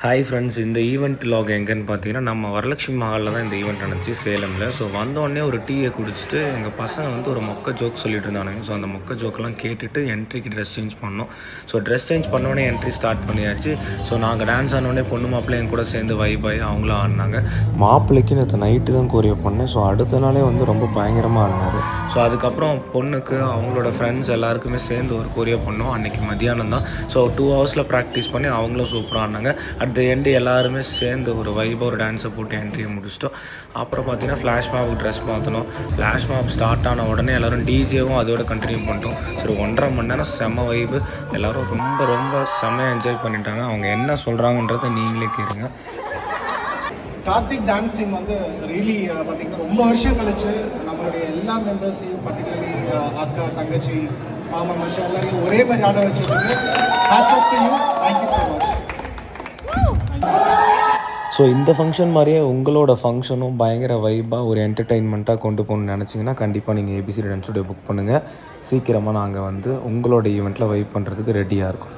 Hi friends, இந்த event lock எங்கேன்னு பார்த்தீங்கன்னா, நம்ம வரலட்சுமி மஹாலில் தான் இந்த ஈவெண்ட் நடந்துச்சு சேலமில். ஸோ வந்தோடனே ஒரு டீயை குடிச்சிட்டு எங்கள் பசங்க வந்து ஒரு மொக்க ஜோக் சொல்லிட்டு இருந்தானுங்க. ஸோ அந்த மொக்க ஜோக்கெலாம் கேட்டுட்டு என்ட்ரிக்கு ட்ரெஸ் சேஞ்ச் பண்ணோம். ஸோ ட்ரெஸ் சேஞ்ச் பண்ணோடனே என்ட்ரி ஸ்டார்ட் பண்ணியாச்சு. ஸோ நாங்கள் டான்ஸ் ஆனோடனே பொண்ணு மாப்பிள்ளை என் கூட சேர்ந்து வைபாய் அவங்களும் ஆடினாங்க. மாப்பிள்ளைக்கு நேற்று நைட்டு தான் கோரியோ பண்ணேன். ஸோ அடுத்த நாளே வந்து ரொம்ப பயங்கரமாக ஆடினார். ஸோ அதுக்கப்புறம் பொண்ணுக்கு அவங்களோட ஃப்ரெண்ட்ஸ் எல்லாருக்குமே சேர்ந்து ஒரு கோரியோ பண்ணோம். அன்றைக்கி மதியானம் தான். ஸோ 2 ஹவர்ஸில் ப்ராக்டிஸ் பண்ணி அவங்களும் சூப்பராக ஆடினாங்க. அட் த எண்டு எல்லாருமே சேர்ந்து ஒரு வைபாக ஒரு டான்ஸை போட்டு என்ட்ரியை முடிச்சிட்டோம். அப்புறம் பார்த்தீங்கன்னா ஃப்ளாஷ் மாப்புக்கு ட்ரெஸ் மாற்றணும். ஃப்ளாஷ் மாப் ஸ்டார்ட் ஆன உடனே எல்லோரும் டிஜேவும் அதோட கண்டினியூ பண்ணிட்டோம். சரி 1.5 மணி நேரம் செம்ம வைபு. எல்லோரும் ரொம்ப ரொம்ப செம்மையாக என்ஜாய் பண்ணிட்டாங்க. அவங்க என்ன சொல்கிறாங்கன்றதை நீங்களே கேளுங்க. கார்த்திக் டான்ஸ் டீம் வந்து ரியலி பார்த்திங்கன்னா ரொம்ப வருஷம் கழிச்சு நம்மளுடைய எல்லா மெம்பர்ஸையும் பர்டிகுலர்லி அக்கா தங்கச்சி மாமா மனுஷன் எல்லாரையும் ஒரே மாதிரி ஆட வச்சதுக்கு hats off to you. Thank you so much. So இந்த ஃபங்க்ஷன் மாதிரியே உங்களோட ஃபங்க்ஷனும் பயங்கர வைபாக ஒரு என்டர்டெயின்மெண்ட்டாக கொண்டு போகணுன்னு நினச்சிங்கன்னா கண்டிப்பாக நீங்கள் ஏபிசி டான்ஸ் ஸ்டுடியோ புக் பண்ணுங்கள். சீக்கிரமாக நாங்கள் வந்து உங்களோட ஈவெண்ட்டில் வைப் பண்ணுறதுக்கு ரெடியாக இருக்கோம்.